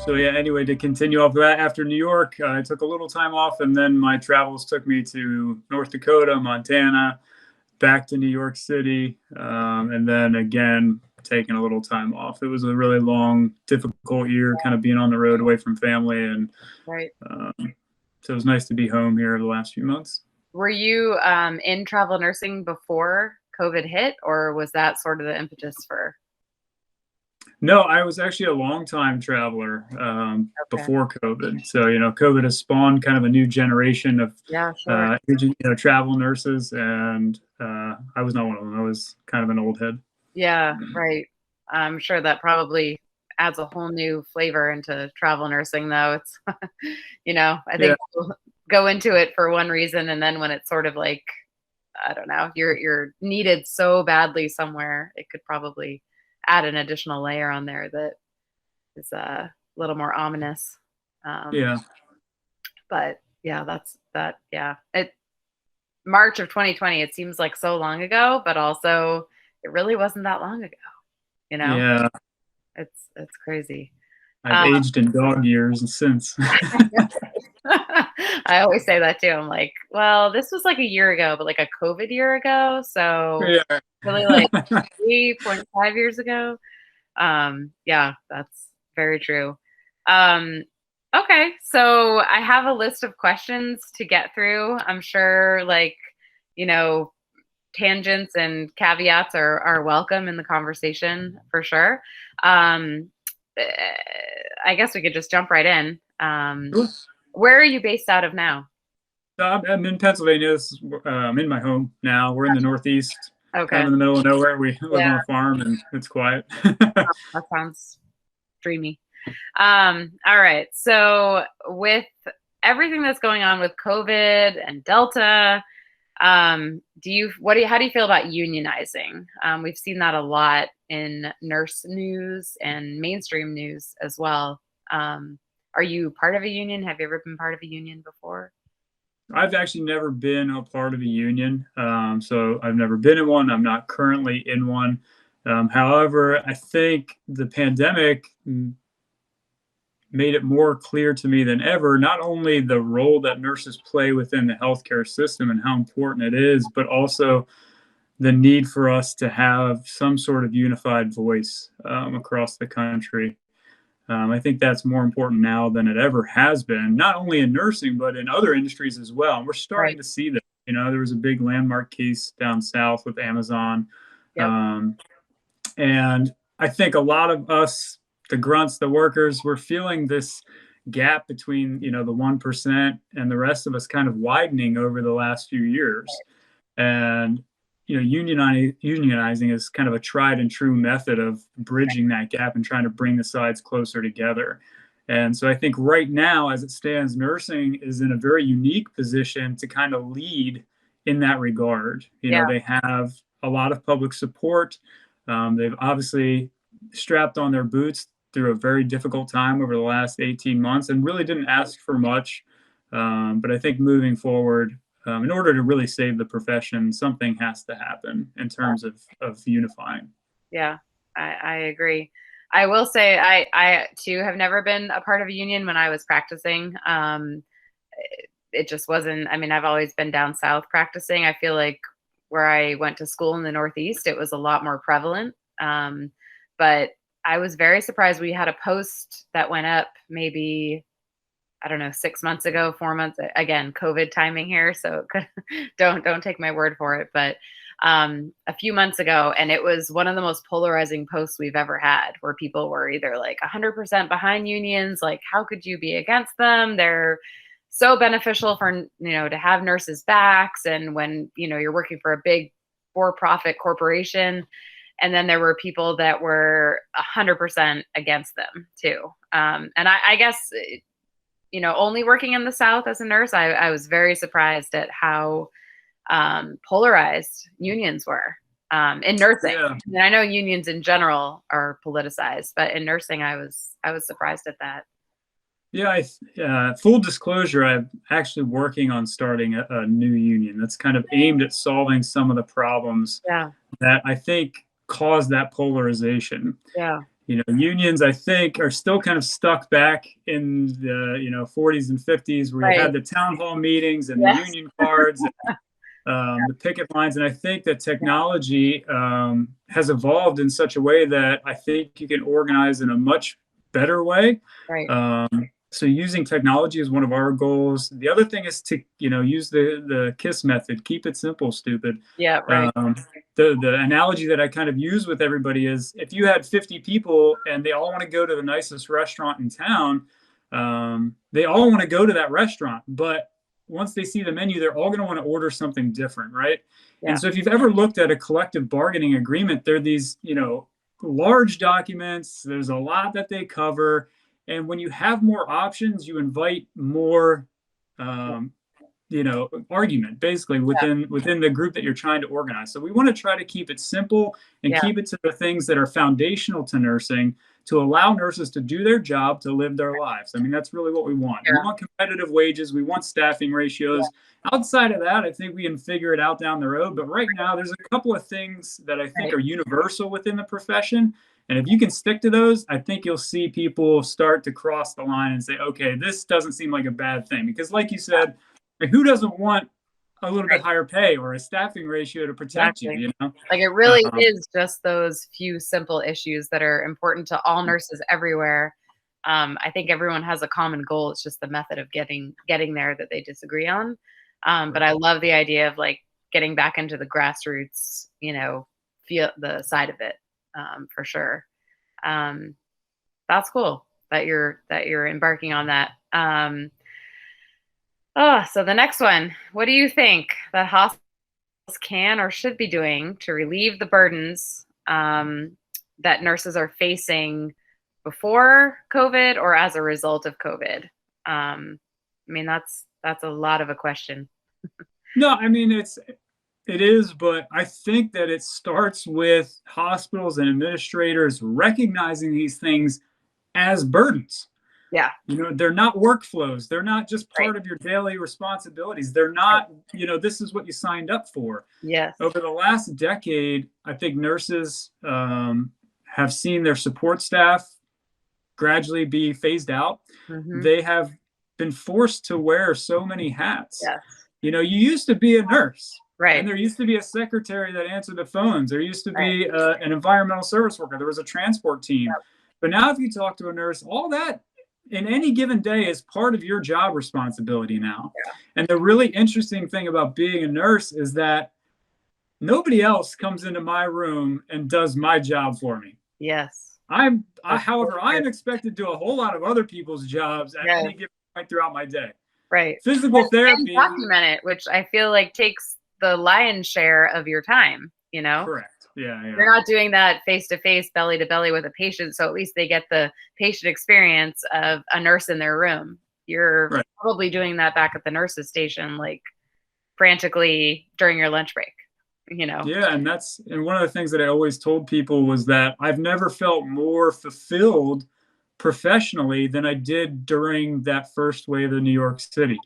So yeah, anyway, to continue off of that, after New York, I took a little time off, and then my travels took me to North Dakota, Montana, back to New York City, and then again taking a little time off. It was a really long, difficult year, kind of being on the road away from family, and Right. so it was nice to be home here the last few months. Were you in travel nursing before COVID hit, or was that sort of the impetus for? No, I was actually a long time traveler Okay. before COVID. So, COVID has spawned kind of a new generation of Yeah, sure. travel nurses, and I was not one of them. I was kind of an old head. Yeah, right. I'm sure that probably adds a whole new flavor into travel nursing, though. It's, I Yeah, think people go into it for one reason, and then when it's sort of like, I don't know, you're needed so badly somewhere, it could probably add an additional layer on there that is a little more ominous. Um, yeah, but yeah, that's that. Yeah, March of 2020. It seems like so long ago, but also it really wasn't that long ago. You know, yeah. it's crazy. I've Um, aged in dog years since. I always say that too. I'm like, well, this was like a year ago, but like a COVID year ago. So Yeah. really like 3.5 years ago. Yeah, that's very true. Um, okay, so I have a list of questions to get through. I'm sure like, you know, tangents and caveats are welcome in the conversation for sure. Um, eh, I guess we could just jump right in. Where are you based out of now? No, I'm in Pennsylvania. I'm in my home now. We're in the Northeast, kind Okay. of in the middle of nowhere. We live Yeah, on a farm, and it's quiet. that sounds dreamy. All right. So with everything that's going on with COVID and Delta, how do you feel about unionizing? We've seen that a lot in nurse news and mainstream news as well. Are you part of a union? Have you ever been part of a union before? I've actually never been a part of a union, so I've never been in one. I'm not currently in one. However, I think the pandemic made it more clear to me than ever, not only the role that nurses play within the healthcare system and how important it is, but also the need for us to have some sort of unified voice across the country. I think that's more important now than it ever has been, not only in nursing, but in other industries as well. And we're starting Right. to see that. There was a big landmark case down south with Amazon. Yep. Um, and I think a lot of us, the grunts, the workers, we're feeling this gap between, the 1% and the rest of us kind of widening over the last few years. And, unionizing is kind of a tried and true method of bridging that gap and trying to bring the sides closer together. And so I think right now, as it stands, nursing is in a very unique position to kind of lead in that regard. Yeah. They have a lot of public support. They've obviously strapped on their boots through a very difficult time over the last 18 months and really didn't ask for much. But I think moving forward, in order to really save the profession, something has to happen in terms of unifying. Yeah, I agree. I will say I too have never been a part of a union when I was practicing. It just wasn't, I mean, I've always been down south practicing. I feel like where I went to school in the Northeast, it was a lot more prevalent. But I was very surprised. We had a post that went up maybe, I don't know, 6 months ago, 4 months. Again, COVID timing here, so don't take my word for it. But a few months ago, and it was one of the most polarizing posts we've ever had, where people were either like 100% behind unions, like how could you be against them? They're so beneficial for to have nurses' backs, and when you're working for a big for-profit corporation. And then there were people that were 100% against them too. And I guess only working in the South as a nurse, I was very surprised at how polarized unions were in nursing. Yeah. I mean, I know unions in general are politicized, but in nursing, I was surprised at that. Yeah, full disclosure, I'm actually working on starting a new union that's kind of aimed at solving some of the problems Yeah, that I think caused that polarization. yeah, Unions, I think, are still kind of stuck back in the 40s and 50s, where you Right. had the town hall meetings and the Yes. union cards, the picket lines. And I think that technology has evolved in such a way that I think you can organize in a much better way. Right. So using technology is one of our goals. The other thing is to use the KISS method. Keep it simple, stupid. Yeah. Right. Um, the analogy that I kind of use with everybody is, if you had 50 people and they all want to go to the nicest restaurant in town, they all want to go to that restaurant, but once they see the menu, they're all going to want to order something different, right? Yeah. And so if you've ever looked at a collective bargaining agreement, they're these, large documents. There's a lot that they cover. And when you have more options, you invite more argument basically within the group that you're trying to organize. So we want to try to keep it simple and Yeah. keep it to the things that are foundational to nursing, to allow nurses to do their job, to live their lives. I mean, that's really what we want. Yeah. We want competitive wages. We want staffing ratios. Outside of that, I think we can figure it out down the road. But right now, there's a couple of things that I think Right. are universal within the profession. And if you can stick to those, I think you'll see people start to cross the line and say, okay, this doesn't seem like a bad thing. Because like you said, who doesn't want a little bit Right. higher pay or a staffing ratio to protect Exactly. you, Like, it really Um, is just those few simple issues that are important to all nurses everywhere. I think everyone has a common goal. It's just the method of getting there that they disagree on. But I love the idea of like getting back into the grassroots, feel the side of it, for sure. Um, that's cool that you're embarking on that. So the next one, what do you think that hospitals can or should be doing to relieve the burdens that nurses are facing before COVID or as a result of COVID? I mean, that's a lot of a question. no, I mean it is, but I think that it starts with hospitals and administrators recognizing these things as burdens. Yeah. They're not workflows. They're not just Right. part of your daily responsibilities. They're Right. not, this is what you signed up for. Yes. Over the last decade, I think nurses have seen their support staff gradually be phased out. Hmm. They have been forced to wear so many hats. Yes. You used to be a nurse, and Right. there used to be a secretary that answered the phones. There used to Right. be an environmental service worker. There was a transport team. But now, if you talk to a nurse, all that in any given day is part of your job responsibility now. Yeah. And the really interesting thing about being a nurse is that nobody else comes into my room and does my job for me. Yes. However, I am expected to do a whole lot of other people's jobs at Yes. any given point throughout my day. Right. Physical And therapy. document it, which I feel like takes the lion's share of your time, Correct. Yeah. You're not doing that face to face, belly to belly with a patient, so at least they get the patient experience of a nurse in their room. You're Right. probably doing that back at the nurse's station, like frantically during your lunch break, Yeah, and one of the things that I always told people was that I've never felt more fulfilled professionally than I did during that first wave of New York City,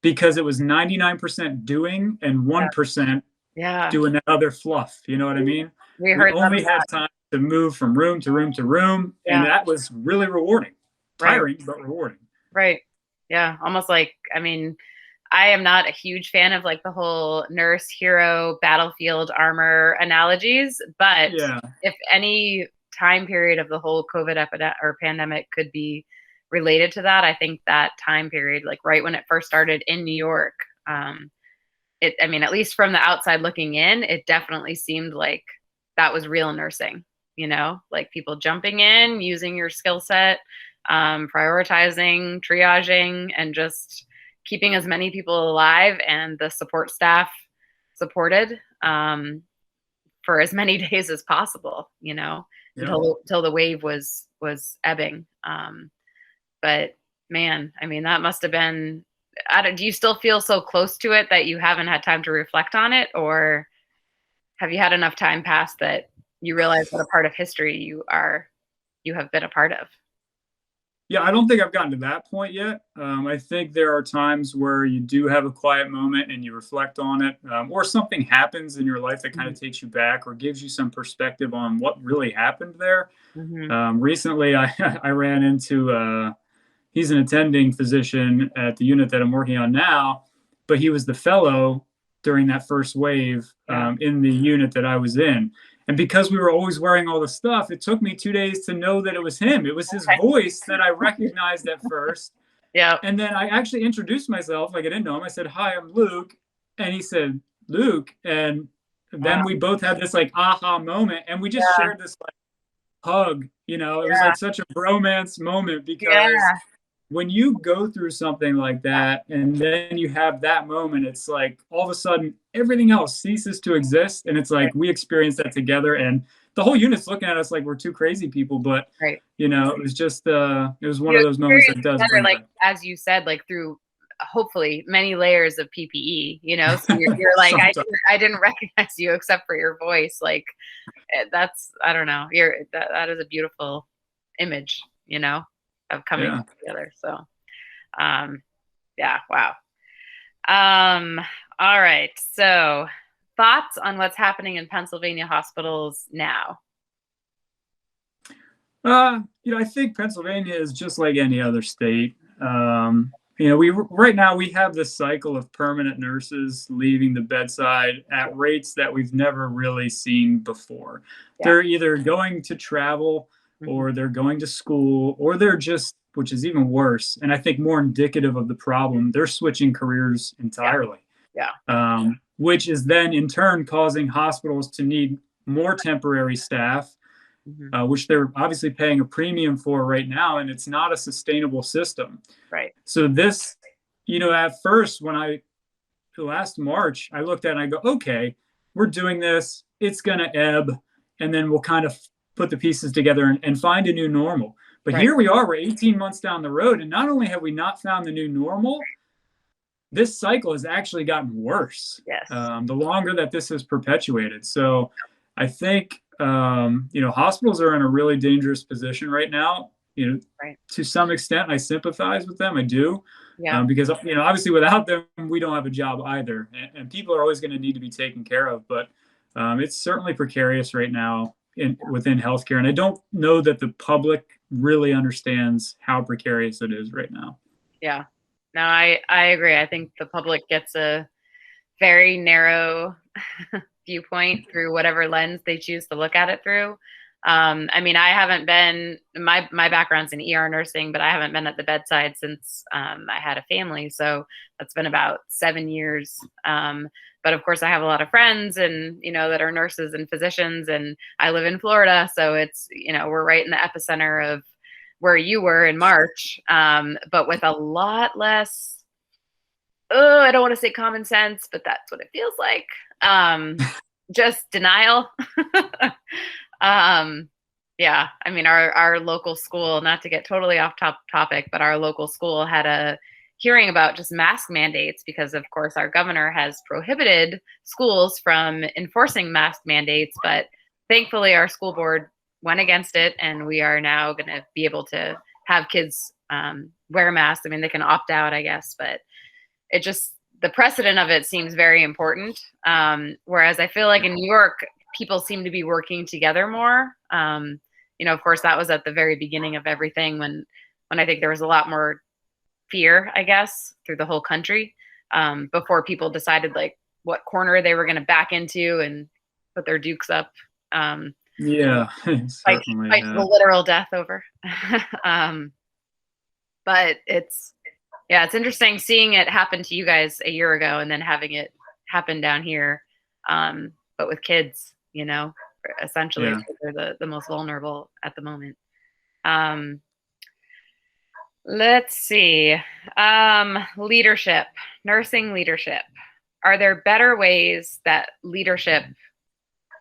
because it was 99% doing and 1% Yeah. doing that other fluff. You know what I mean? We We heard that only a had lot. time to move from room to room to room, and Yeah. that was really rewarding. Right. Tiring, but rewarding. Right. Yeah. Almost like, I mean, I am not a huge fan of like the whole nurse, hero, battlefield, armor analogies, but Yeah. if any time period of the whole COVID epidemic or pandemic could be related to that, I think that time period, like right when it first started in New York, I mean, at least from the outside looking in, it definitely seemed like that was real nursing, like people jumping in, using your skill set, prioritizing, triaging, and just keeping as many people alive and the support staff supported for as many days as possible, Yeah. until the wave was ebbing. But man, I mean, that must have been. Do you still feel so close to it that you haven't had time to reflect on it, or have you had enough time pass that you realize what a part of history you have been a part of? Yeah, I don't think I've gotten to that point yet. I think there are times where you do have a quiet moment and you reflect on it, or something happens in your life that kind Mhm. of takes you back or gives you some perspective on what really happened there. Mhm. Recently, I I ran into he's an attending physician at the unit that I'm working on now, but he was the fellow during that first wave Yeah. in the unit that I was in. And because we were always wearing all the stuff, it took me 2 days to know that it was him. It was his Okay. voice that I recognized at first. Yeah. And then I actually introduced myself, like I didn't know him. I said, "Hi, I'm Luke." And he said, "Luke." And Wow. then we both had this like aha moment and we just Yeah. shared this like hug. It was Yeah. like such a bromance moment because Yeah. when you go through something like that and then you have that moment, it's like all of a sudden everything else ceases to exist. And it's Right. like we experienced that together. And the whole unit's looking at us like we're two crazy people. But, Right. it was just, it was one You of those moments experience that does together, bring like, back. as you said, like, through hopefully many layers of PPE, so you're like, Sometimes. I didn't recognize you except for your voice, like, that's I don't know, that is a beautiful image, of coming Yeah. together, so, um, yeah, wow. Um, all right, so thoughts on what's happening in Pennsylvania hospitals now? I think Pennsylvania is just like any other state. We right now we have this cycle of permanent nurses leaving the bedside at rates that we've never really seen before. Yeah. They're either going to travel Mhm. or they're going to school or they're just, which is even worse, and I think more indicative of the problem, they're switching careers Yeah, entirely, yeah. which is then in turn causing hospitals to need more temporary staff, Mhm. which they're obviously paying a premium for right now, and it's not a sustainable system. Right. So this, at first when I last March, I looked at it and I go, okay, we're doing this, it's gonna ebb, and then we'll kind of put the pieces together and find a new normal. But Right. here we are, we're 18 months down the road, and not only have we not found the new normal, this cycle has actually gotten worse Yes. the longer that this has perpetuated. So I think hospitals are in a really dangerous position right now. Right. To some extent, I sympathize with them. I do, Yeah. because obviously without them, we don't have a job either, and people are always going to need to be taken care of. But it's certainly precarious right now within healthcare, and I don't know that the public really understands how precarious it is right now. Yeah. No, I agree. I think the public gets a very narrow viewpoint through whatever lens they choose to look at it through. I mean, I haven't been my background's in ER nursing, but I haven't been at the bedside since I had a family. So that's been about 7 years. But of course, I have a lot of friends and that are nurses and physicians, and I live in Florida, so it's we're right in the epicenter of where you were in March, but with a lot less. Oh, I don't want to say common sense, but that's what it feels like. Just denial. um, yeah, I mean, our local school, not to get totally off topic, but our local school had a hearing about just mask mandates because, of course, our governor has prohibited schools from enforcing mask mandates. But thankfully, our school board went against it, and we are now going to be able to have kids wear masks. I mean, they can opt out, I guess, but it just the precedent of it seems very important. Whereas I feel like in New York, people seem to be working together more. Of course, that was at the very beginning of everything when I think there was a lot more fear, I guess, through the whole country before people decided like what corner they were going to back into and put their dukes up. Yeah, Fight, certainly. fight to the literal death over. um, but it's interesting seeing it happen to you guys a year ago and then having it happen down here, but with kids, essentially Yeah. they're the most vulnerable at the moment. Um, let's see. Leadership, nursing leadership. Are there better ways that leadership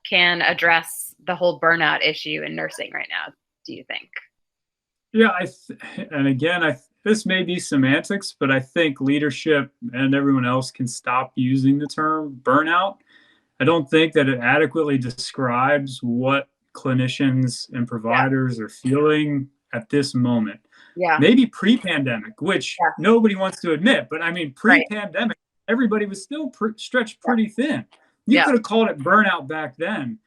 can address the whole burnout issue in nursing right now, do you think? Yeah, and again, this may be semantics, but I think leadership and everyone else can stop using the term burnout. I don't think that it adequately describes what clinicians and Yeah. providers are feeling at this moment. Yeah. Maybe pre-pandemic, which Yeah. nobody wants to admit, but I mean, Right. pre-pandemic, everybody was still stretched Yeah. pretty thin. You Yeah. could have called it burnout back then.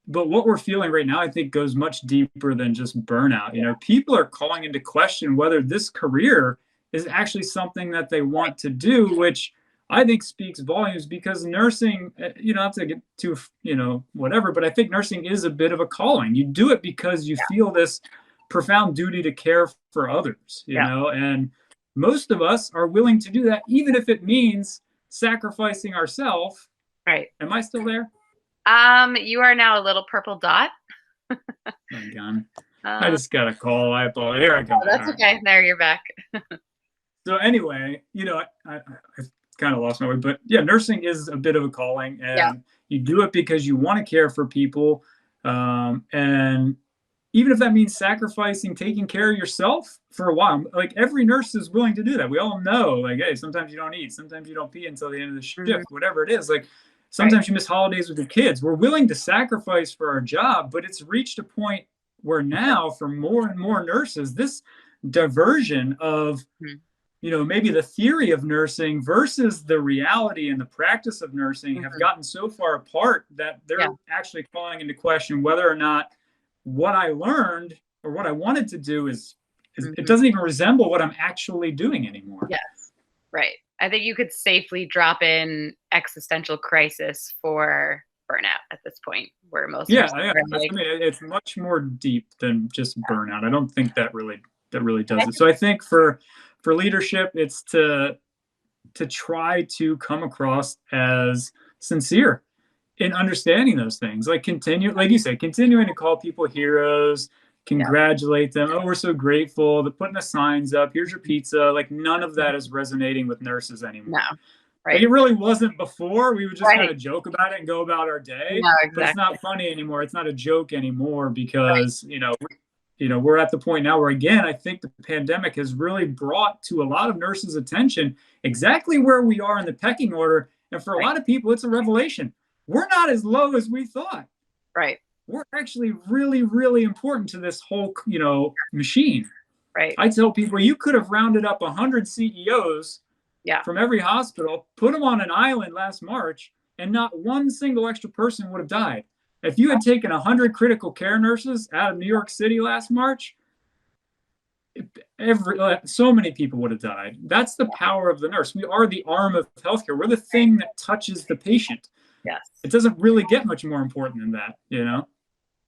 But what we're feeling right now, I think, goes much deeper than just burnout. You know, people are calling into question whether this career is actually something that they want to do, which I think speaks volumes, because nursing, you know, not to get too, you know, whatever, but I think nursing is a bit of a calling. You do it because you feel this profound duty to care for others, you Yeah. know, and most of us are willing to do that, even if it means sacrificing ourselves. Right. Am I still there? You are now a little purple dot. I'm gone. I Uh, just got a call. I apologize. Here I come. oh, that's okay. There, you're back. So anyway, you know, I kind of lost my way, but yeah, nursing is a bit of a calling, Yeah. and you do it because you want to care for people, and even if that means sacrificing taking care of yourself for a while, like every nurse is willing to do that. We all know, like, hey, sometimes you don't eat, sometimes you don't pee until the end of the Mhm. shift, whatever it is. Like, Right. sometimes you miss holidays with your kids. We're willing to sacrifice for our job, but it's reached a point where now, for more and more nurses, this diversion of, Mhm. you know, maybe the theory of nursing versus the reality and the practice of nursing have Mhm. gotten so far apart that Yeah. they're actually calling into question whether or not what I learned or what I wanted to do is it Mhm. doesn't even resemble what I'm actually doing anymore. Yes. Right. I think you could safely drop in existential crisis for burnout at this point, where most Yeah, nurses yeah. are I like, mean, it's much more deep than just burnout. I don't think that really and I does it. So I think for leadership, it's to try to come across as sincere in understanding those things. Like continue, like you said, continuing to call people heroes, yeah, congratulate them. Oh, we're so grateful. They're putting the signs up. Here's your pizza. Like none of that is resonating with nurses no, anymore. Like right, it really wasn't before. We would just kind right, of joke about it and go about our day. no, But it's exactly, not funny anymore. It's not a joke anymore right, because we're at the point now where, again, I think the pandemic has really brought to a lot of nurses' attention exactly where we are in the pecking order. And for a right, lot of people, it's a revelation. We're not as low as we thought. right, We're actually really, really important to this whole, machine. right, I tell people you could have rounded up 100 CEOs yeah, from every hospital, put them on an island last March, and not one single extra person would have died. If you had taken 100 critical care nurses out of New York City last March, so many people would have died. That's the power of the nurse. We are the arm of healthcare. We're the thing that touches the patient. yes. It doesn't really get much more important than that, you know?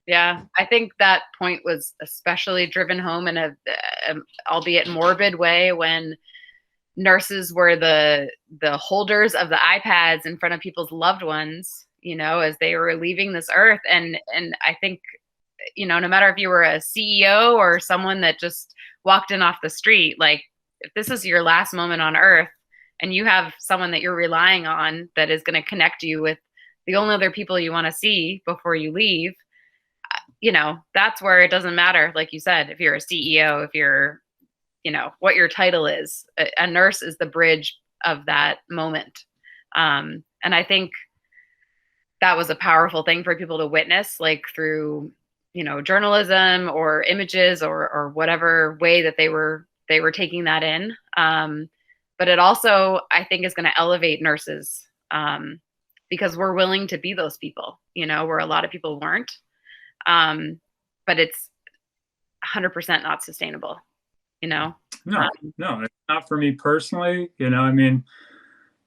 Yeah, I think that point was especially driven home in albeit morbid way when nurses were the holders of the iPads in front of people's loved ones, as they were leaving this earth. And I think, no matter if you were a CEO or someone that just walked in off the street, like if this is your last moment on earth and you have someone that you're relying on that is going to connect you with the only other people you want to see before you leave, that's where it doesn't matter. Like you said, if you're a CEO, if you're, what your title is, a nurse is the bridge of that moment. And I think that was a powerful thing for people to witness, like through, journalism or images or whatever way that they were taking that in. But it also, I think, is going to elevate nurses, because we're willing to be those people, where a lot of people weren't. But it's 100% not sustainable, No, Um, no, it's not for me personally. I mean,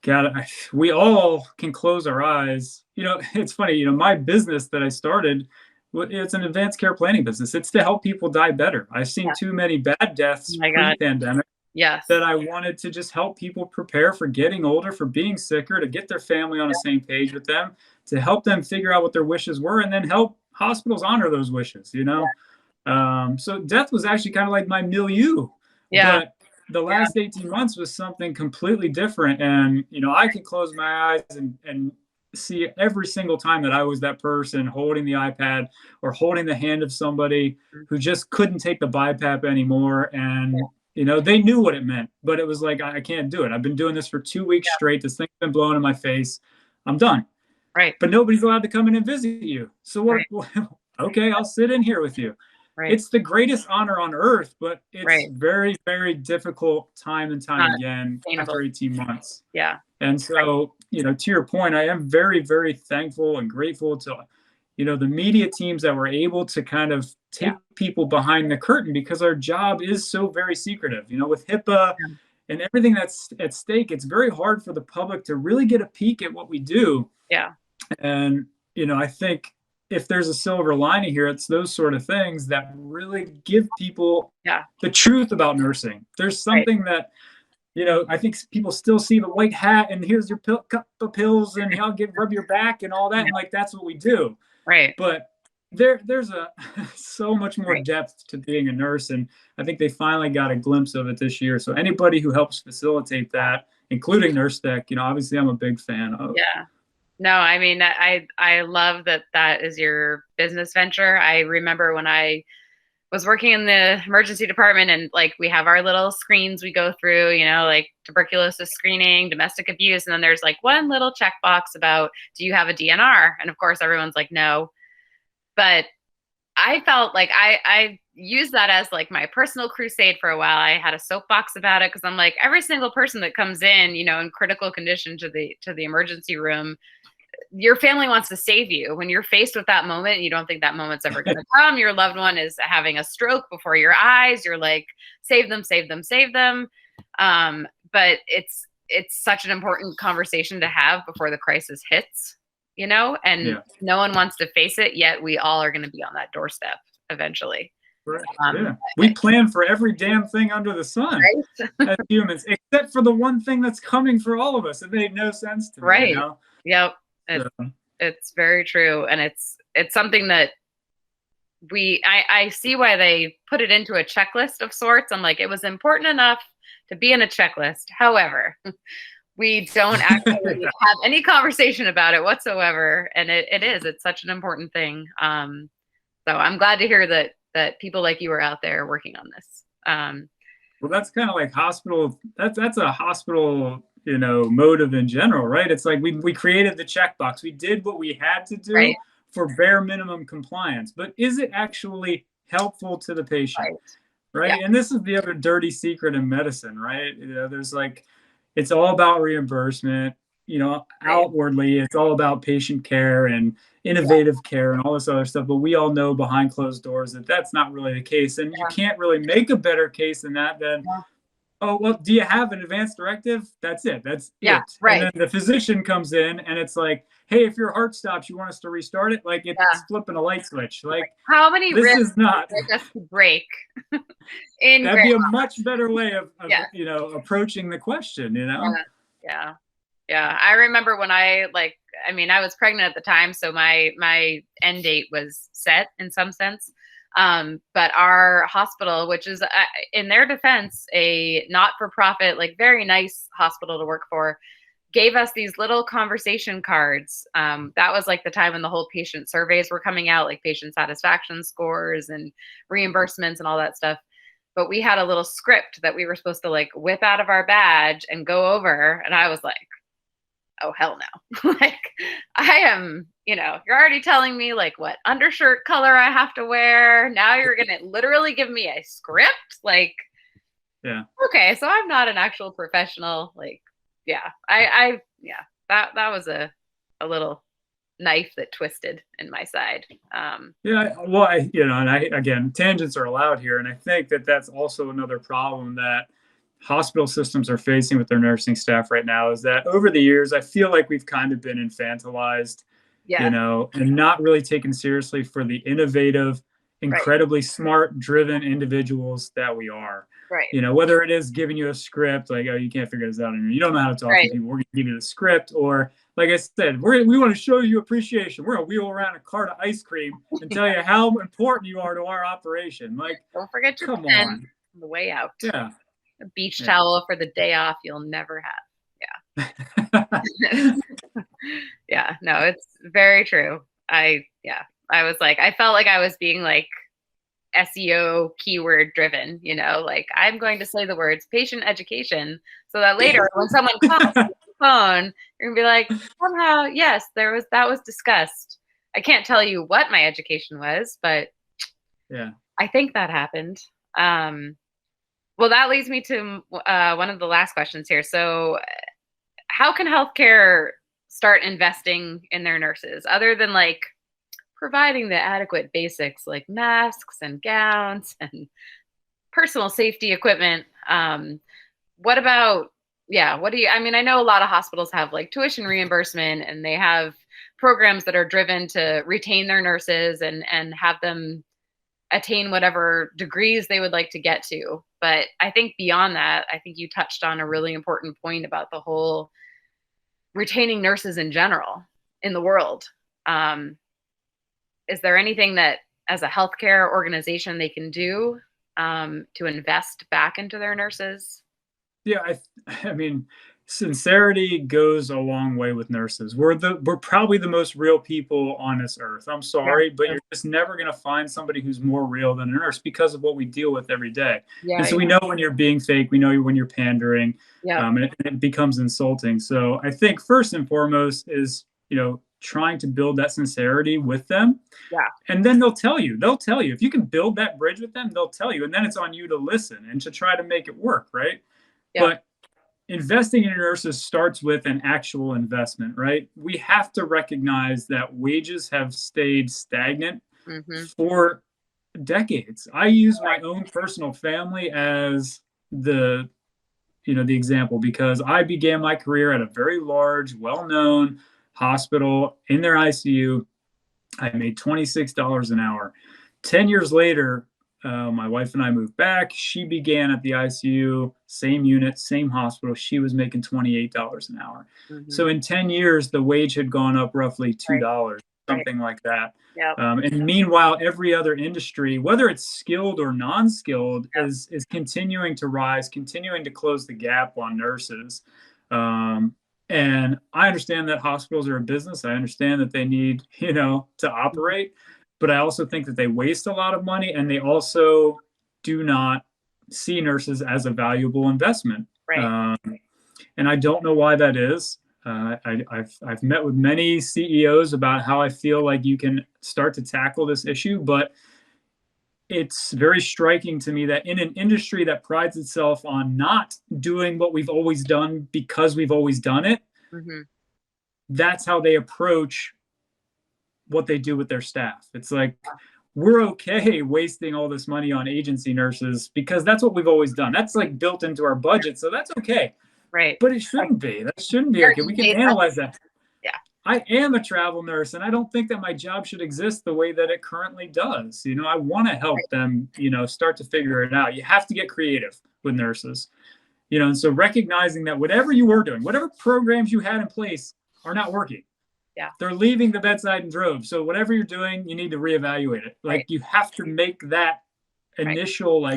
God, we all can close our eyes. It's funny, my business that I started, it's an advanced care planning business. It's to help people die better. I've seen yeah. too many bad Oh deaths my God. pre-pandemic Yes. that I wanted to just help people prepare for getting older, for being sicker, to get their family on the same page with them, to help them figure out what their wishes were, and then help hospitals honor those wishes. So death was actually kind of like my milieu, Yeah. but the Yeah. last 18 months was something completely different. And, I could close my eyes and see every single time that I was that person holding the iPad or holding the hand of somebody who just couldn't take the BiPAP anymore. And, they knew what it meant, but it was like, I can't do it. I've been doing this for 2 weeks straight. This thing's been blowing in my face. I'm done. Right. But nobody's allowed to come in and visit you. So what? Right. Okay, I'll sit in here with you. Right. it's the greatest honor on earth, but it's Right. very, very difficult time and time Not again sustainable. after 18 months. Yeah. And Right. so, to your point, I am very, very thankful and grateful to, the media teams that were able to kind of Yeah. take people behind the curtain, because our job is so very secretive. With HIPAA Yeah. and everything that's at stake, it's very hard for the public to really get a peek at what we do. Yeah. And, I think if there's a silver lining here, it's those sort of things that really give people Yeah. the truth about nursing. There's Right. something that, I think people still see the white hat and here's your cup of pills and I'll rub your back and all that. Yeah. And like, that's what we do. Right. But there's a so much more Right. depth to being a nurse. And I think they finally got a glimpse of it this year. So anybody who helps facilitate that, including Nursedeck, obviously I'm a big fan of. Yeah. No, I mean, I love that is your business venture. I remember when I was working in the emergency department, and like we have our little screens we go through, like tuberculosis screening, domestic abuse, and then there's like one little checkbox about, do you have a DNR? And of course everyone's like, no. But I felt like I used that as like my personal crusade for a while. I had a soapbox about it because I'm like, every single person that comes in, in critical condition to the emergency room, your family wants to save you. When you're faced with that moment, you don't think that moment's ever going to come. Your loved one is having a stroke before your eyes. You're like, save them, save them, save them. But it's such an important conversation to have before the crisis hits, and no one wants to face it, yet we all are going to be on that doorstep eventually. Right. We plan for every damn thing under the sun, right? As humans, except for the one thing that's coming for all of us. It made no sense to me. Right. Yep. It's very true. And it's something that I see why they put it into a checklist of sorts. I'm like, it was important enough to be in a checklist. However, we don't actually have any conversation about it whatsoever. And it's such an important thing. So I'm glad to hear that people like you are out there working on this. Well, that's kind of like hospital. That's a hospital, motive in general, right? It's like we created the checkbox. We did what we had to do for bare minimum compliance. But is it actually helpful to the patient? Right. Yeah. And this is the other dirty secret in medicine, right? There's like, it's all about reimbursement. Outwardly, it's all about patient care and innovative care and all this other stuff. But we all know behind closed doors that that's not really the case. And you can't really make a better case than that. Oh, well, do you have an advance directive? That's it. That's it. Right. And then the physician comes in and it's like, hey, if your heart stops, you want us to restart it? Like it's flipping a light switch. Like how many this is not just to break. That'd be a much better way of approaching the question, Yeah. I remember when I was pregnant at the time, so my end date was set in some sense. But our hospital, which is in their defense, a not-for-profit, like very nice hospital to work for, gave us these little conversation cards. That was like the time when the whole patient surveys were coming out, like patient satisfaction scores and reimbursements and all that stuff. But we had a little script that we were supposed to like whip out of our badge and go over. And I was like, oh, hell no. Like I am, you're already telling me like what undershirt color I have to wear. Now you're going to literally give me a script. Like, okay. So I'm not an actual professional. Like, that was a little knife that twisted in my side. Again, tangents are allowed here. And I think that that's also another problem that hospital systems are facing with their nursing staff right now, is that over the years, I feel like we've kind of been infantilized, and not really taken seriously for the innovative, incredibly smart, driven individuals that we are. Right. Whether it is giving you a script, like, oh, you can't figure this out, and you don't know how to talk to people, we're going to give you the script. Or, like I said, we want to show you appreciation. We're going to wheel around a cart of ice cream and tell you how important you are to our operation. Like, don't forget your pen on the way out. Yeah. A beach towel for the day off you'll never have. No, it's very true. I was like, I felt like I was being like SEO keyword driven, like I'm going to say the words patient education so that later when someone calls the phone, you're gonna be like, somehow, yes, that was discussed. I can't tell you what my education was, but I think that happened. Um, well, that leads me to one of the last questions here. So, how can healthcare start investing in their nurses other than like providing the adequate basics like masks and gowns and personal safety equipment? What about, yeah, what do you, I mean, I know a lot of hospitals have like tuition reimbursement and they have programs that are driven to retain their nurses and have them attain whatever degrees they would like to get to. But I think beyond that, I think you touched on a really important point about the whole retaining nurses in general in the world. Um, is there anything that as a healthcare organization they can do to invest back into their nurses? Yeah, I mean, sincerity goes a long way with nurses. We're probably the most real people on this earth. I'm Yeah. sorry, but you're just never gonna find somebody who's more real than a nurse because of what we deal with every day. Yeah. And so we know when you're being fake, we know when you're pandering, Yeah. and it becomes insulting. So I think first and foremost is, trying to build that sincerity with them. Yeah. And then they'll tell you if you can build that bridge with them, they'll tell you. And then it's on you to listen and to try to make it work, right? Yeah. But investing in nurses starts with an actual investment, right? We have to recognize that wages have stayed stagnant Mm-hmm. for decades. I use my own personal family as the example because I began my career at a very large, well-known hospital in their ICU. I made $26 an hour. 10 years later, my wife and I moved back. She began at the ICU, same unit, same hospital. She was making $28 an hour. Mm-hmm. So in 10 years, the wage had gone up roughly $2, something like that. Yep. And meanwhile, every other industry, whether it's skilled or non-skilled, is continuing to rise, continuing to close the gap on nurses. And I understand that hospitals are a business. I understand that they need, to operate. But I also think that they waste a lot of money and they also do not see nurses as a valuable investment. Right. And I don't know why that is. I've met with many CEOs about how I feel like you can start to tackle this issue, but it's very striking to me that in an industry that prides itself on not doing what we've always done because we've always done it, Mm-hmm. that's how they approach what they do with their staff. It's like, we're okay wasting all this money on agency nurses because that's what we've always done. That's like built into our budget. So that's okay. Right. But it shouldn't be. That shouldn't be okay. We can analyze that. Yeah. I am a travel nurse and I don't think that my job should exist the way that it currently does. I want to help them, start to figure it out. You have to get creative with nurses. And so recognizing that whatever you were doing, whatever programs you had in place are not working. Yeah. They're leaving the bedside in droves. So whatever you're doing, you need to reevaluate it. Like you have to make that initial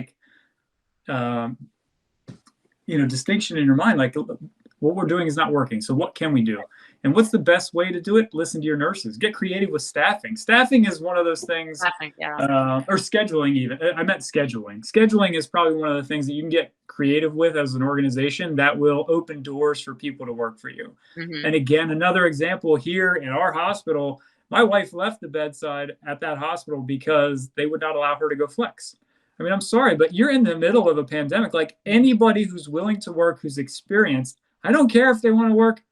distinction in your mind. Like what we're doing is not working. So what can we do? And what's the best way to do it? Listen to your nurses. Get creative with staffing. Staffing is one of those things, or scheduling even. I meant scheduling. Scheduling is probably one of the things that you can get creative with as an organization that will open doors for people to work for you. Mm-hmm. And again, another example here in our hospital, my wife left the bedside at that hospital because they would not allow her to go flex. I mean, I'm sorry, but you're in the middle of a pandemic. Like anybody who's willing to work, who's experienced, I don't care if they want to work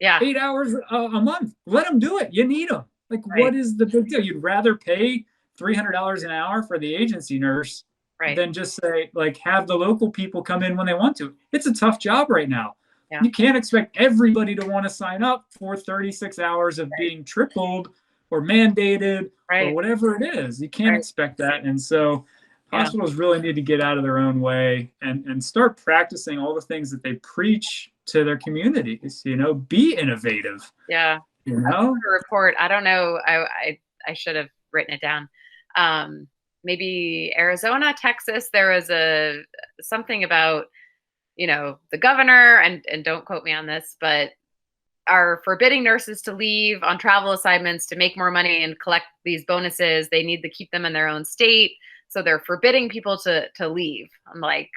8 hours a month. Let them do it. You need them. Like, what is the big deal? You'd rather pay $300 an hour for the agency nurse than just say, like, have the local people come in when they want to. It's a tough job right now. Yeah. You can't expect everybody to want to sign up for 36 hours of being tripled or mandated or whatever it is. You can't expect that. And so hospitals really need to get out of their own way and start practicing all the things that they preach to their communities. Be innovative. Yeah. Report. I don't know. I should have written it down. Maybe Arizona, Texas. There was something about the governor and don't quote me on this, but are forbidding nurses to leave on travel assignments to make more money and collect these bonuses. They need to keep them in their own state. So they're forbidding people to leave. I'm like,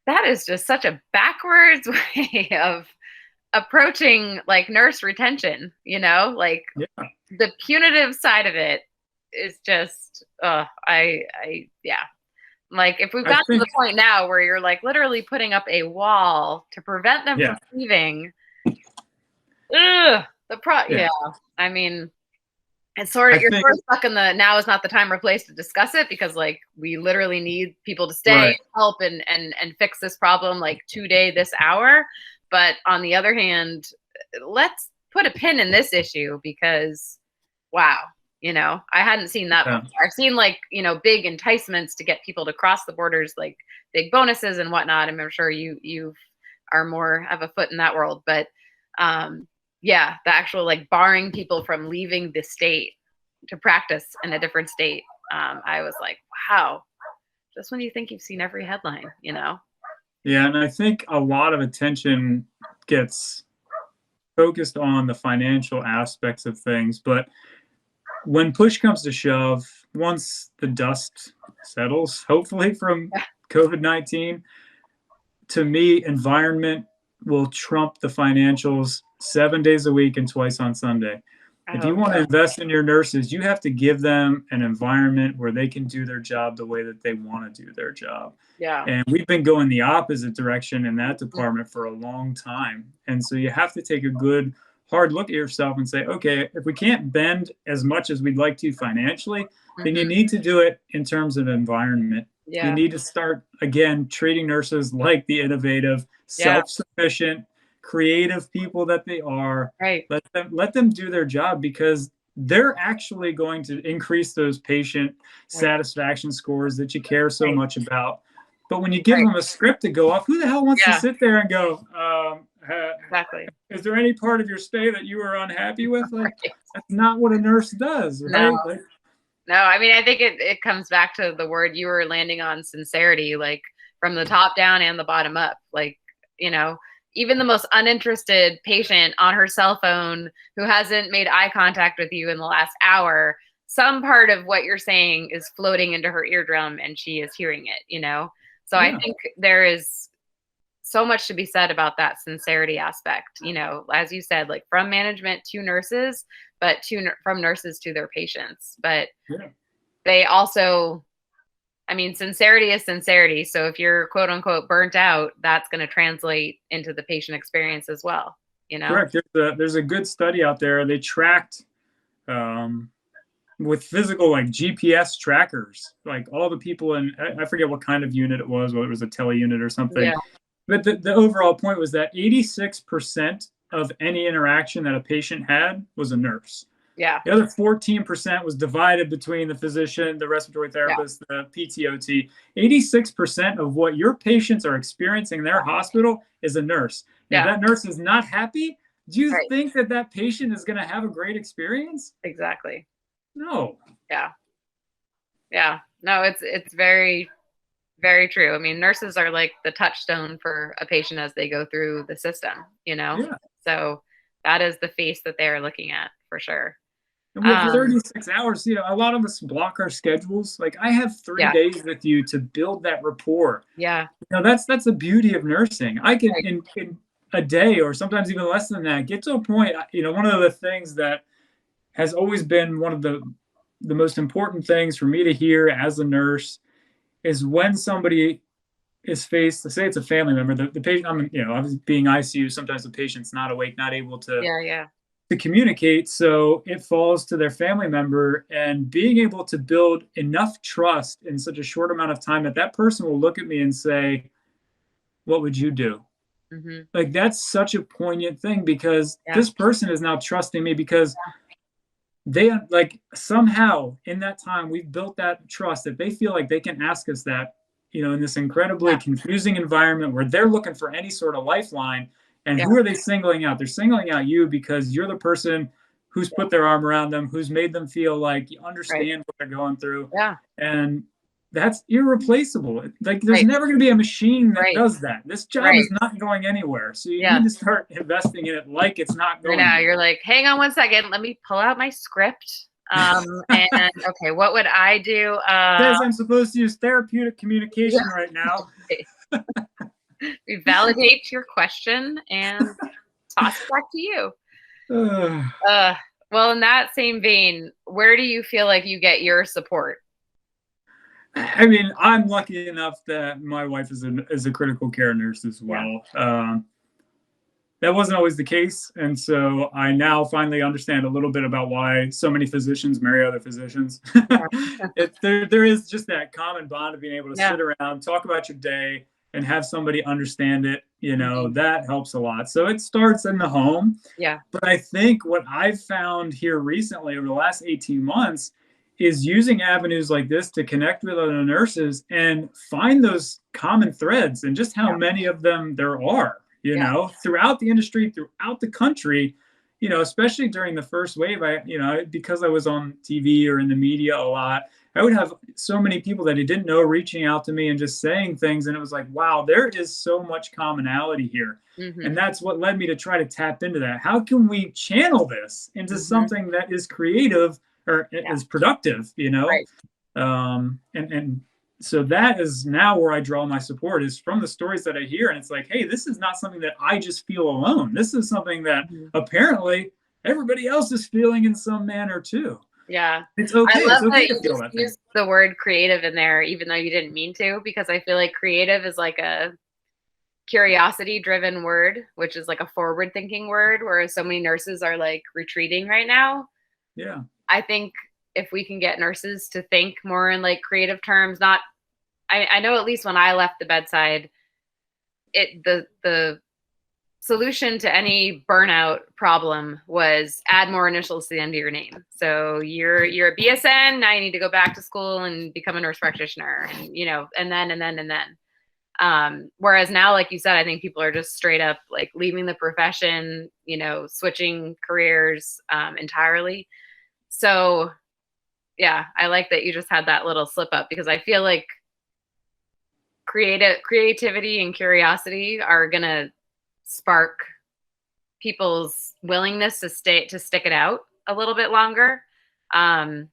that is just such a backwards way of approaching like nurse retention, the punitive side of it is just, yeah. Like if we've I gotten to think, the point now where you're like literally putting up a wall to prevent them yeah, from leaving, yeah, yeah. I mean, it's sort I of, you're think, sort of stuck in the now is not the time or place to discuss it, because like we literally need people to stay right. and help and fix this problem like today, this hour. But on the other hand, let's put a pin in this issue, because wow, I hadn't seen that Yeah. before. I've seen like, big enticements to get people to cross the borders, like big bonuses and whatnot. I'm sure you are more of a foot in that world, but yeah, the actual like barring people from leaving the state to practice in a different state. I was like, wow, just when you think you've seen every headline, Yeah, and I think a lot of attention gets focused on the financial aspects of things, but when push comes to shove, once the dust settles, hopefully from COVID-19, to me, environment will trump the financials 7 days a week and twice on Sunday. I If you hope want to so. invest in your nurses, you have to give them an environment where they can do their job the way that they want to do their job. Yeah. And we've been going the opposite direction in that department for a long time. And so you have to take a good, hard look at yourself and say, okay, if we can't bend as much as we'd like to financially, then you need to do it in terms of environment. You Yeah. need to start, again, treating nurses like the innovative, Yeah. self-sufficient, creative people that they are. Right. Let them do their job, because they're actually going to increase those patient Right. satisfaction scores that you care so Right. much about. But when you give Right. them a script to go off, who the hell wants to Yeah. sit there and go, Exactly. is there any part of your stay that you were unhappy with? Like, Right. that's not what a nurse does, No. right? Like, No, I mean, I think it comes back to the word you were landing on, sincerity, like from the top down and the bottom up. Like, even the most uninterested patient on her cell phone who hasn't made eye contact with you in the last hour, some part of what you're saying is floating into her eardrum and she is hearing it. So I yeah, think there is so much to be said about that sincerity aspect, as you said, like from management to nurses, but from nurses to their patients. But yeah. they also, I mean, sincerity is sincerity. So if you're quote unquote burnt out, that's going to translate into the patient experience as well. Correct. There's a good study out there. They tracked with physical, like GPS trackers, like all the people in, I forget what kind of unit it was, whether it was a tele unit or something. Yeah. But the overall point was that 86% of any interaction that a patient had was a nurse. Yeah. The other 14% was divided between the physician, the respiratory Yeah. therapist, the PTOT. 86% of what your patients are experiencing in their hospital is a nurse. And if Yeah. that nurse is not happy, do you Right. think that that patient is going to have a great experience? Exactly. No. Yeah. Yeah. No, it's very, very true. I mean, nurses are like the touchstone for a patient as they go through the system, Yeah. So that is the face that they are looking at for sure. And we have 36 hours. A lot of us block our schedules. Like, I have 3 days with you to build that rapport. Yeah. That's the beauty of nursing. I can, Right. in a day or sometimes even less than that, get to a point. One of the things that has always been one of the most important things for me to hear as a nurse is when somebody is faced, to say it's a family member, the patient, I was being ICU, sometimes the patient's not awake, not able to Yeah. communicate, so it falls to their family member, and being able to build enough trust in such a short amount of time that that person will look at me and say, what would you do? Mm-hmm. Like, that's such a poignant thing, because Yeah. this person is now trusting me, because they, like, somehow in that time we've built that trust that they feel like they can ask us that, in this incredibly confusing environment where they're looking for any sort of lifeline. And Yeah. who are they singling out? They're singling out you, because you're the person who's put their arm around them, who's made them feel like you understand what they're going through. Yeah. And that's irreplaceable. Like, there's Right. never going to be a machine that Right. does that. This job is not going anywhere. So you Yeah. need to start investing in it like it's not going Now anywhere. you're like, hang on one second, let me pull out my script. And okay, what would I do? Says I'm supposed to use therapeutic communication right now. We validate your question and toss it back to you. Well, in that same vein, where do you feel like you get your support? I mean, I'm lucky enough that my wife is a critical care nurse as Yeah. well. That wasn't always the case, and so I now finally understand a little bit about why so many physicians marry other physicians. Yeah. There is just that common bond of being able to Yeah. sit around, talk about your day, and have somebody understand it. Mhm. That helps a lot. So it starts in the home, Yeah. but I think what I've found here recently over the last 18 months is using avenues like this to connect with other nurses and find those common threads and just how Yeah. many of them there are, Yeah. throughout the industry, throughout the country, especially during the first wave. Because I was on TV or in the media a lot, I would have so many people that I didn't know reaching out to me and just saying things. And it was like, wow, there is so much commonality here. Mhm. And that's what led me to try to tap into that. How can we channel this into Mhm. something that is creative or Yeah. is productive, Right. and so that is now where I draw my support is from the stories that I hear. And it's like, hey, this is not something that I just feel alone. This is something that Mhm. apparently everybody else is feeling in some manner too. Yeah. It's I okay. It's love okay that to you feel just that thing. used the word creative in there, even though you didn't mean to, because I feel like creative is like a curiosity driven word, which is like a forward thinking word, whereas so many nurses are like retreating right now. Yeah. I think if we can get nurses to think more in like creative terms, not, I know at least when I left the bedside, the solution to any burnout problem was add more initials to the end of your name. So you're a BSN, now you need to go back to school and become a nurse practitioner, and and then. Whereas now, like you said, I think people are just straight up like leaving the profession, switching careers entirely. So yeah, I like that you just had that little slip up, because I feel like creativity and curiosity are gonna spark people's willingness to stick it out a little bit longer. Um,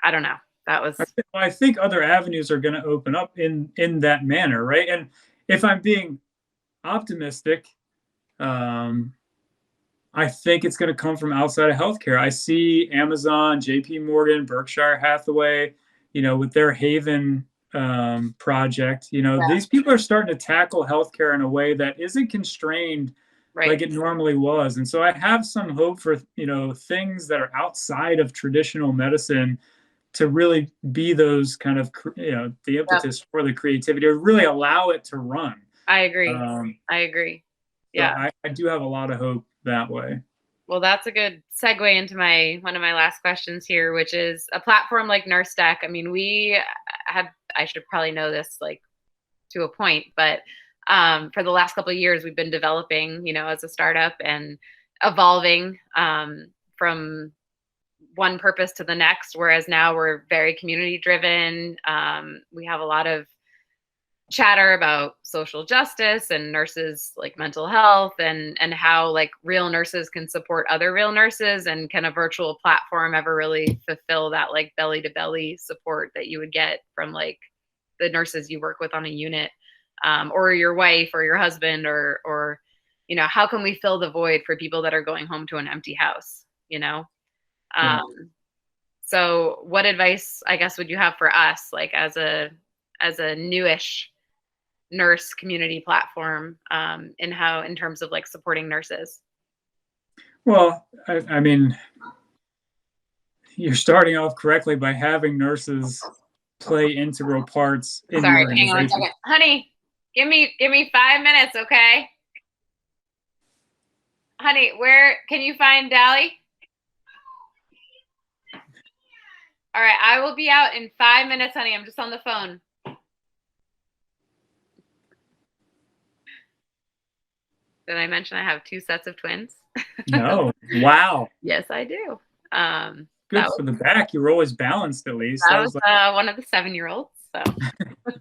I don't know. That was I think other avenues are going to open up in that manner, right? And if I'm being optimistic, um, I think it's going to come from outside of healthcare. I see Amazon, JP Morgan, Berkshire Hathaway, with their Haven project. yeah, These people are starting to tackle healthcare in a way that isn't constrained right. like it normally was. And so I have some hope for, things that are outside of traditional medicine to really be those kind of, the Yep, impetus for the creativity, or really allow it to run. I agree. Um, I agree. so Yeah. I do have a lot of hope that way. Well, that's a good segue into my one of my last questions here, which is a platform like Nursedeck. I mean, we have, I should probably know this like to a point, but for the last couple of years, we've been developing, as a startup and evolving from one purpose to the next. Whereas now we're very community driven. We have a lot of chatter about social justice and nurses like mental health, and how like real nurses can support other real nurses, and can a virtual platform ever really fulfill that like belly to belly support that you would get from like the nurses you work with on a unit, or your wife or your husband, or how can we fill the void for people that are going home to an empty house, Yeah. um, so what advice, I guess, would you have for us, like as a newish nurse community platform, in terms of like supporting nurses? Well, I mean, you're starting off correctly by having nurses play integral parts in the Sorry, hang on one organization. second. Honey, give me 5 minutes, okay? Honey, where can you find Dally? All right, I will be out in 5 minutes, honey. I'm just on the phone. Did I mention I have two sets of twins? No. Wow. Yes, I do. That Good was for the back. You're always balanced at least. that I was was like, one of the 7-year-olds. So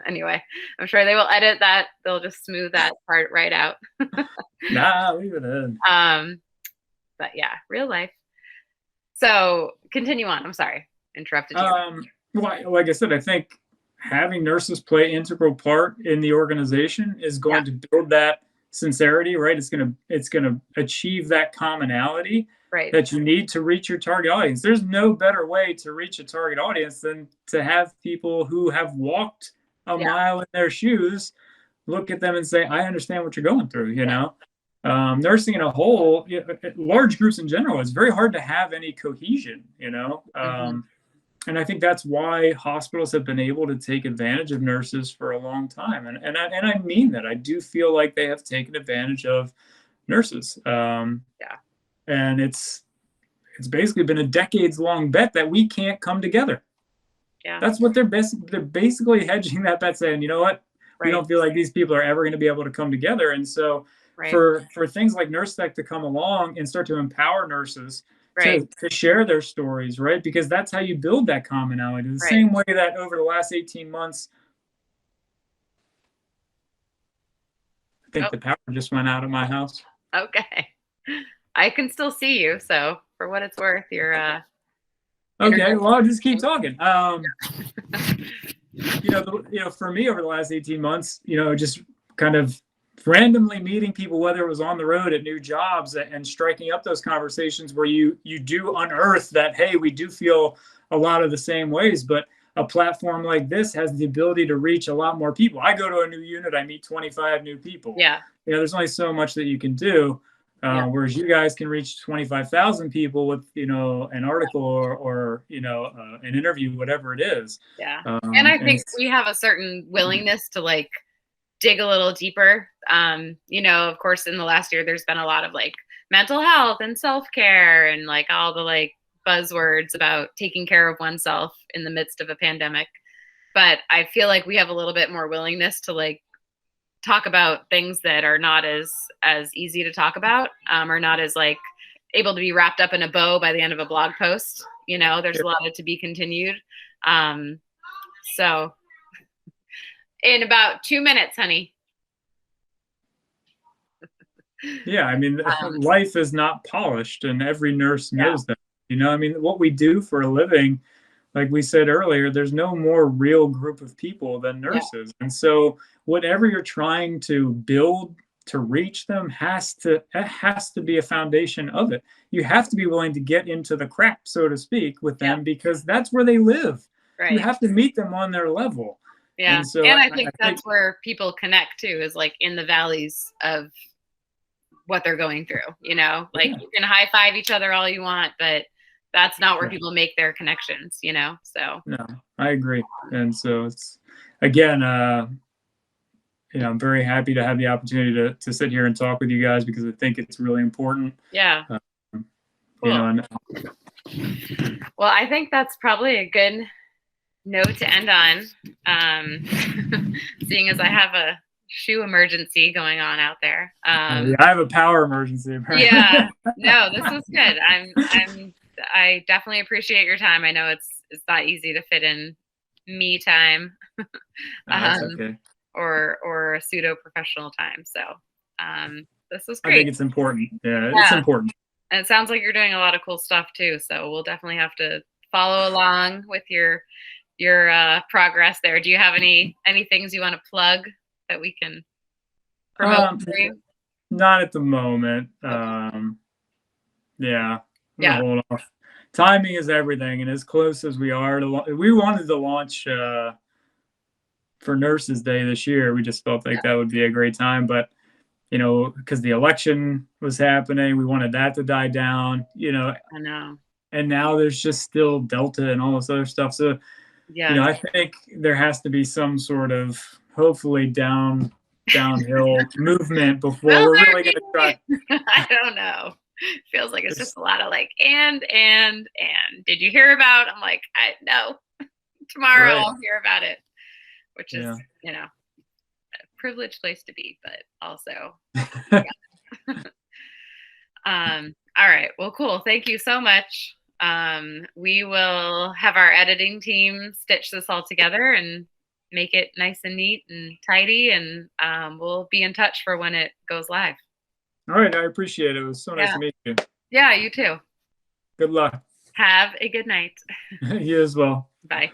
anyway, I'm sure they will edit that. They'll just smooth that part right out. nah, leave it in. um, but yeah, real life. So continue on. I'm sorry, interrupted you. Like I said, I think having nurses play integral part in the organization is Yeah. going to build that sincerity, right? It's gonna achieve that commonality. Right. that you need to reach your target audience. There's no better way to reach a target audience than to have people who have walked a Yeah. mile in their shoes look at them and say, I understand what you're going through, you Yeah. know? Nursing in a whole, large groups in general, it's very hard to have any cohesion, you know? And I think that's why hospitals have been able to take advantage of nurses for a long time. And I mean that. I do feel like they have taken advantage of nurses. Yeah. And it's basically been a decades long bet that we can't come together. Yeah. That's what they're basically hedging that bet, saying, you know what, we Right. don't feel like these people are ever going to be able to come together. And so Right. for things like Nursedeck to come along and start to empower nurses Right. to share their stories, right? Because that's how you build that commonality. The Right. same way that over the last 18 months, I think the power just went out of my house. Okay. I can still see you, so for what it's worth, you're okay. Well, I'll just keep talking. For me over the last 18 months, just kind of randomly meeting people, whether it was on the road at new jobs, and striking up those conversations where you do unearth that, hey, we do feel a lot of the same ways, but a platform like this has the ability to reach a lot more people. I go to a new unit, I meet 25 new people. Yeah. There's only so much that you can do. Whereas you guys can reach 25,000 people with, an article or an interview, whatever it is. Yeah. And I think we have a certain willingness to like dig a little deeper. Of course, in the last year, there's been a lot of like mental health and self-care and like all the like buzzwords about taking care of oneself in the midst of a pandemic. But I feel like we have a little bit more willingness to like talk about things that are not as easy to talk about, or not as like able to be wrapped up in a bow by the end of a blog post. There's a lot of to be continued. So in about 2 minutes, honey. Yeah, I mean, life is not polished, and every nurse knows that. What we do for a living, like we said earlier, there's no more real group of people than nurses. And so whatever you're trying to build to reach them has to be a foundation of it. You have to be willing to get into the crap, so to speak, with them, because that's where they live. Right. You have to meet them on their level. Yeah. And I think that's where people connect too, is like in the valleys of what they're going through, you can high five each other all you want, but that's not where people make their connections, so. No, I agree. And so it's, again, I'm very happy to have the opportunity to sit here and talk with you guys, because I think it's really important. Yeah. Cool. Well, I think that's probably a good note to end on, seeing as I have a shoe emergency going on out there. I have a power emergency. Apparently. Yeah. No, this is good. I definitely appreciate your time. I know it's not easy to fit in me time, okay. or a pseudo professional time. So this was great. I think it's important. Yeah, it's important. And it sounds like you're doing a lot of cool stuff too. So we'll definitely have to follow along with your progress there. Do you have any things you want to plug that we can promote for you? Not at the moment. Okay. Yeah. Hold off. Timing is everything, and as close as we are to, we wanted to launch for Nurses Day this year. We just felt like that would be a great time, but because the election was happening, we wanted that to die down. I know. And now there's just still Delta and all this other stuff. So, I think there has to be some sort of hopefully downhill movement before we're really going to try. I don't know. Feels like it's just a lot of like, and did you hear about? I'm like, no. Tomorrow I'll hear about it, which is, a privileged place to be, but also. All right. Well, cool. Thank you so much. We will have our editing team stitch this all together and make it nice and neat and tidy, and we'll be in touch for when it goes live. All right. I appreciate it. It was so nice to meet you. Yeah, you too. Good luck. Have a good night. You as well. Bye.